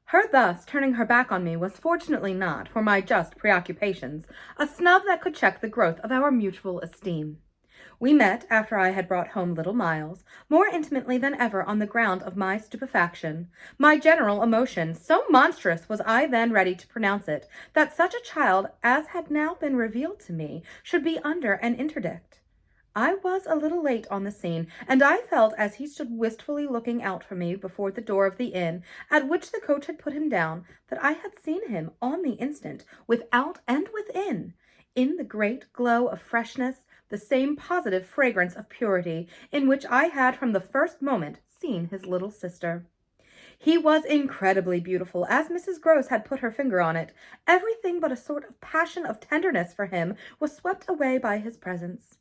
Her thus turning her back on me was fortunately not, for my just preoccupations, a snub that could check the growth of our mutual esteem. We met after I had brought home little Miles, more intimately than ever on the ground of my stupefaction, my general emotion. So monstrous was I then ready to pronounce it, that such a child as had now been revealed to me should be under an interdict. I was a little late on the scene, and I felt as he stood wistfully looking out for me before the door of the inn at which the coach had put him down, that I had seen him on the instant, without and within, in the great glow of freshness, the same positive fragrance of purity in which I had from the first moment seen his little sister. He was incredibly beautiful, as Mrs. Grose had put her finger on it. Everything but a sort of passion of tenderness for him was swept away by his presence.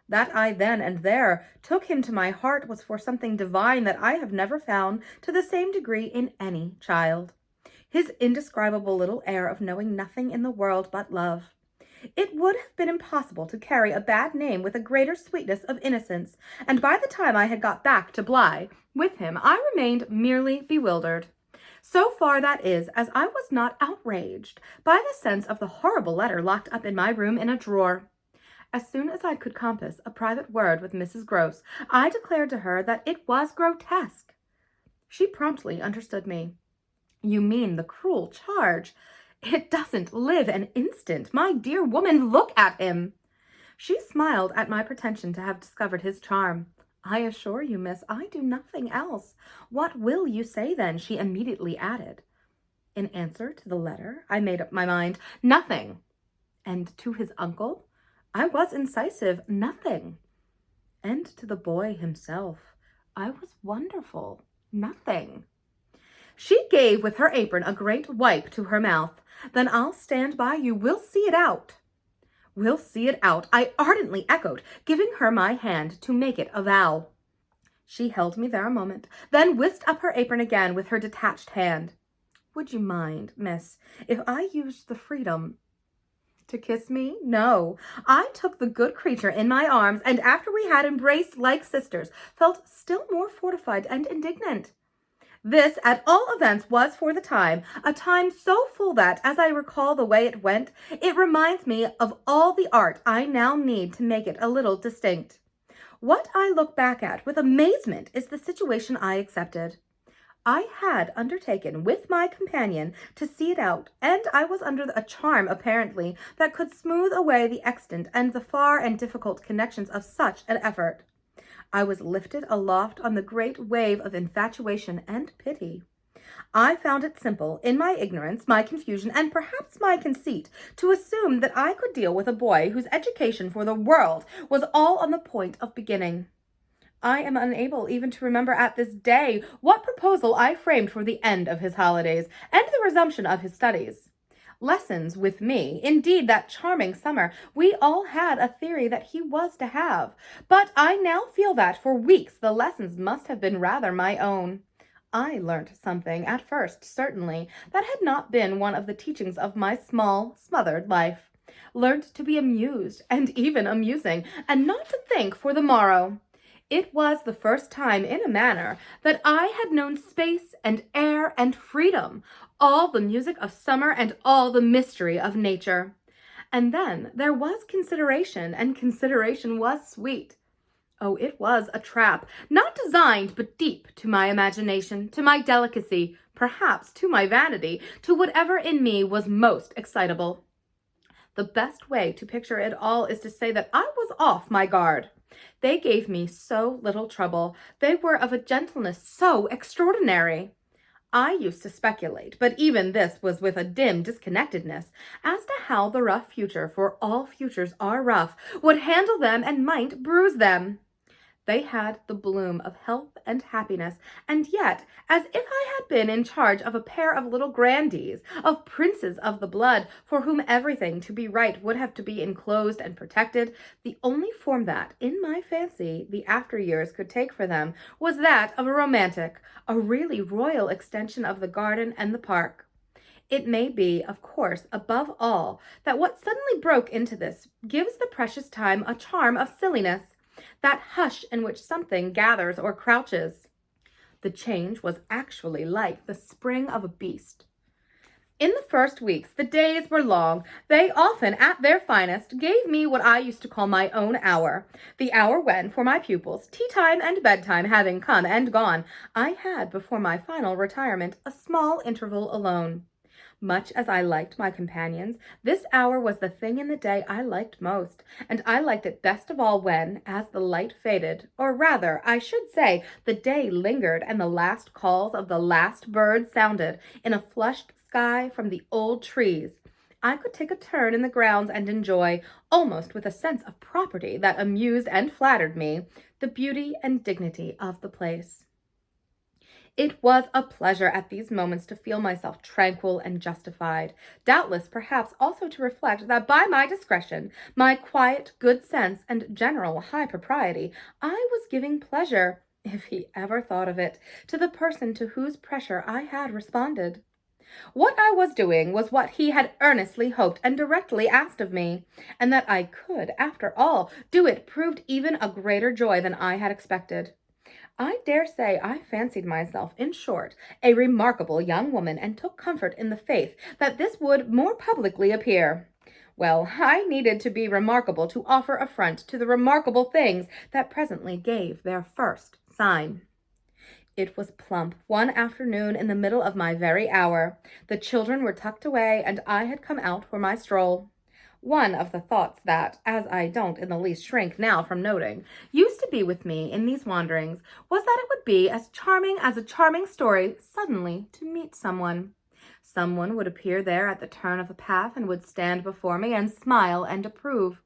That I then and there took him to my heart was for something divine that I have never found to the same degree in any child. His indescribable little air of knowing nothing in the world but love. It would have been impossible to carry a bad name with a greater sweetness of innocence, and by the time I had got back to Bly with him, I remained merely bewildered. So far, that is, as I was not outraged by the sense of the horrible letter locked up in my room in a drawer. As soon as I could compass a private word with Mrs. Grose, I declared to her that it was grotesque. She promptly understood me. You mean the cruel charge. It doesn't live an instant. My dear woman, look at him. She smiled at my pretension to have discovered his charm. I assure you, miss, I do nothing else. What will you say, then? She immediately added. In answer to the letter, I made up my mind. Nothing. And to his uncle? I was incisive. Nothing. And to the boy himself, I was wonderful. Nothing. She gave with her apron a great wipe to her mouth. Then I'll stand by you. We'll see it out. We'll see it out, I ardently echoed, giving her my hand to make it a vow. She held me there a moment, then whisked up her apron again with her detached hand. Would you mind, miss, if I used the freedom to kiss me? No. I took the good creature in my arms, and after we had embraced like sisters, felt still more fortified and indignant. This, at all events, was for the time, a time so full that, as I recall the way it went, it reminds me of all the art I now need to make it a little distinct. What I look back at with amazement is the situation I accepted. I had undertaken with my companion to see it out, and I was under a charm, apparently, that could smooth away the extant and the far and difficult connections of such an effort. I was lifted aloft on the great wave of infatuation and pity. I found it simple, in my ignorance, my confusion, and perhaps my conceit, to assume that I could deal with a boy whose education for the world was all on the point of beginning. I am unable even to remember at this day what proposal I framed for the end of his holidays and the resumption of his studies. Lessons with me. Indeed, that charming summer, we all had a theory that he was to have, but I now feel that for weeks the lessons must have been rather my own. I learnt something at first, certainly, that had not been one of the teachings of my small, smothered life. Learnt to be amused, and even amusing, and not to think for the morrow. It was the first time, in a manner, that I had known space and air and freedom, all the music of summer and all the mystery of nature. And then there was consideration, and consideration was sweet. Oh, it was a trap, not designed but deep to my imagination, to my delicacy, perhaps to my vanity, to whatever in me was most excitable. The best way to picture it all is to say that I was off my guard. They gave me so little trouble. They were of a gentleness so extraordinary. I used to speculate, but even this was with a dim disconnectedness, as to how the rough future, for all futures are rough, would handle them and might bruise them. They had the bloom of health and happiness, and yet, as if I had been in charge of a pair of little grandees, of princes of the blood, for whom everything to be right would have to be enclosed and protected, the only form that, in my fancy, the after years could take for them was that of a romantic, a really royal extension of the garden and the park. It may be, of course, above all, that what suddenly broke into this gives the precious time a charm of silliness, that hush in which something gathers or crouches. The change was actually like the spring of a beast. In the first weeks, the days were long. They often, at their finest, gave me what I used to call my own hour. The hour when, for my pupils, tea time and bedtime having come and gone, I had, before my final retirement, a small interval alone. Much as I liked my companions, this hour was the thing in the day I liked most, and I liked it best of all when, as the light faded, or rather, I should say, the day lingered and the last calls of the last bird sounded in a flushed sky from the old trees, I could take a turn in the grounds and enjoy, almost with a sense of property that amused and flattered me, the beauty and dignity of the place. It was a pleasure at these moments to feel myself tranquil and justified, doubtless perhaps also to reflect that by my discretion, my quiet good sense, and general high propriety, I was giving pleasure, if he ever thought of it, to the person to whose pressure I had responded. What I was doing was what he had earnestly hoped and directly asked of me, and that I could, after all, do it proved even a greater joy than I had expected. I dare say I fancied myself, in short, a remarkable young woman, and took comfort in the faith that this would more publicly appear. Well, I needed to be remarkable to offer affront to the remarkable things that presently gave their first sign. It was plump one afternoon in the middle of my very hour. The children were tucked away, and I had come out for my stroll. One of the thoughts that, as I don't in the least shrink now from noting, used to be with me in these wanderings was that it would be as a charming story suddenly to meet someone. Someone would appear there at the turn of the path and would stand before me and smile and approve.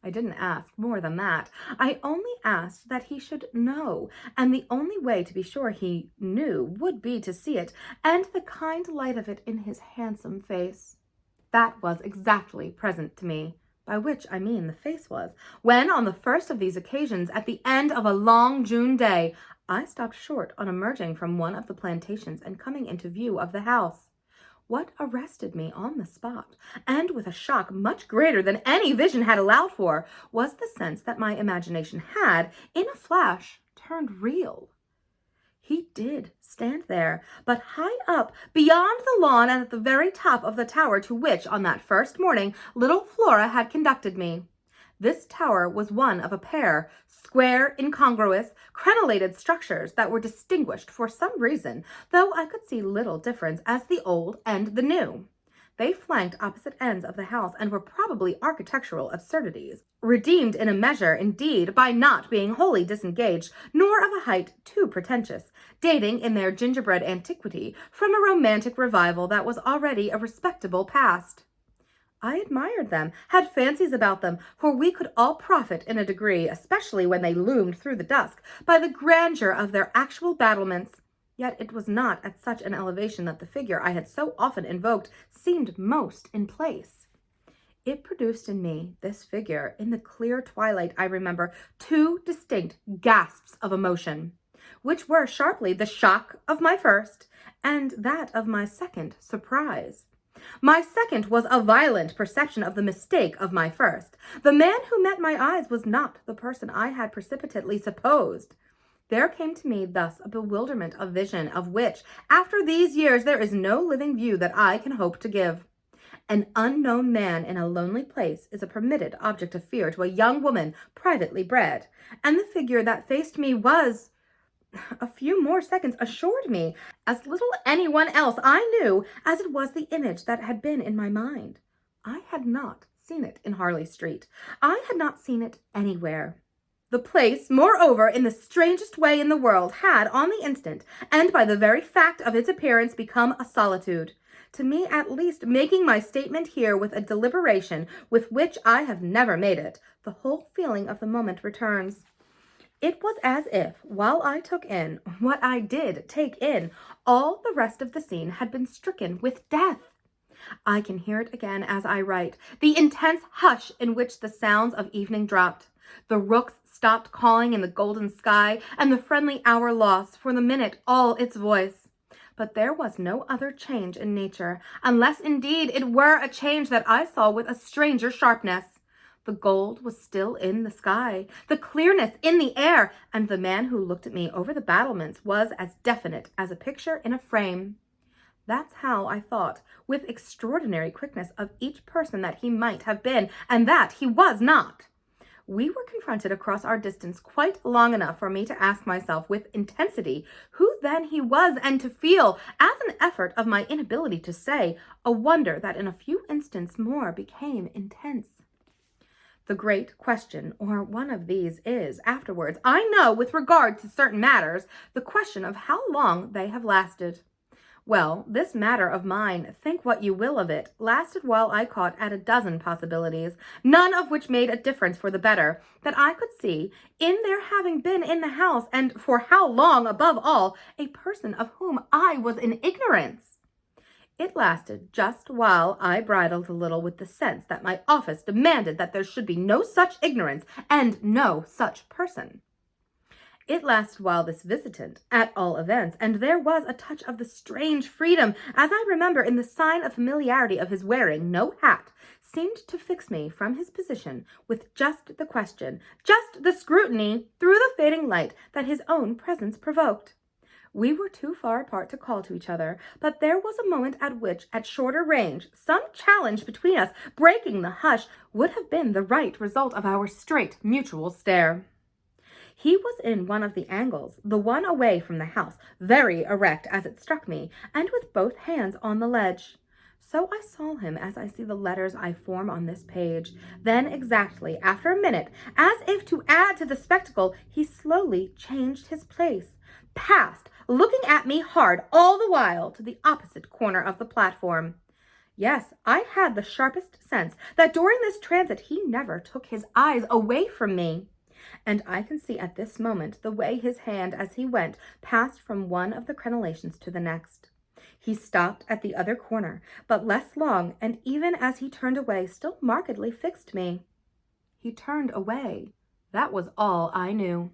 I didn't ask more than that. I only asked that he should know, and the only way to be sure he knew would be to see it, and the kind light of it in his handsome face. That was exactly present to me, by which I mean the face was, when on the first of these occasions, at the end of a long June day, I stopped short on emerging from one of the plantations and coming into view of the house. What arrested me on the spot, and with a shock much greater than any vision had allowed for, was the sense that my imagination had, in a flash, turned real. He did stand there, but high up, beyond the lawn and at the very top of the tower to which, on that first morning, little Flora had conducted me. This tower was one of a pair, square, incongruous, crenellated structures that were distinguished for some reason, though I could see little difference as the old and the new. They flanked opposite ends of the house and were probably architectural absurdities, redeemed in a measure, indeed, by not being wholly disengaged, nor of a height too pretentious, dating in their gingerbread antiquity from a romantic revival that was already a respectable past. I admired them, had fancies about them, for we could all profit in a degree, especially when they loomed through the dusk, by the grandeur of their actual battlements. Yet it was not at such an elevation that the figure I had so often invoked seemed most in place. It produced in me, this figure, in the clear twilight, I remember, two distinct gasps of emotion, which were sharply the shock of my first and that of my second surprise. My second was a violent perception of the mistake of my first. The man who met my eyes was not the person I had precipitately supposed. There came to me thus a bewilderment of vision of which, after these years, there is no living view that I can hope to give. An unknown man in a lonely place is a permitted object of fear to a young woman privately bred, and the figure that faced me was, a few more seconds assured me, as little anyone else I knew as it was the image that had been in my mind. I had not seen it in Harley Street. I had not seen it anywhere. The place, moreover, in the strangest way in the world, had, on the instant, and by the very fact of its appearance, become a solitude. To me, at least, making my statement here with a deliberation with which I have never made it, the whole feeling of the moment returns. It was as if, while I took in what I did take in, all the rest of the scene had been stricken with death. I can hear it again as I write, the intense hush in which the sounds of evening dropped. The rooks stopped calling in the golden sky, and the friendly hour lost, for the minute, all its voice. But there was no other change in nature, unless indeed it were a change that I saw with a stranger sharpness. The gold was still in the sky, the clearness in the air, and the man who looked at me over the battlements was as definite as a picture in a frame. That's how I thought, with extraordinary quickness, of each person that he might have been, and that he was not. We were confronted across our distance quite long enough for me to ask myself with intensity who then he was, and to feel, as an effort of my inability to say, a wonder that in a few instants more became intense. The great question, or one of these, is, afterwards, I know, with regard to certain matters, the question of how long they have lasted. Well, this matter of mine, think what you will of it, lasted while I caught at a dozen possibilities, none of which made a difference for the better, that I could see, in their having been in the house, and for how long, above all, a person of whom I was in ignorance. It lasted just while I bridled a little with the sense that my office demanded that there should be no such ignorance and no such person. It lasted while this visitant, at all events, and there was a touch of the strange freedom, as I remember, in the sign of familiarity of his wearing no hat, seemed to fix me from his position with just the question, just the scrutiny, through the fading light that his own presence provoked. We were too far apart to call to each other, but there was a moment at which, at shorter range, some challenge between us, breaking the hush, would have been the right result of our straight mutual stare. He was in one of the angles, the one away from the house, very erect as it struck me, and with both hands on the ledge. So I saw him as I see the letters I form on this page. Then exactly, after a minute, as if to add to the spectacle, he slowly changed his place, passed, looking at me hard all the while, to the opposite corner of the platform. Yes, I had the sharpest sense that during this transit he never took his eyes away from me. And I can see at this moment the way his hand, as he went, passed from one of the crenellations to the next. He stopped at the other corner, but less long, and even as he turned away, still markedly fixed me. He turned away. That was all I knew.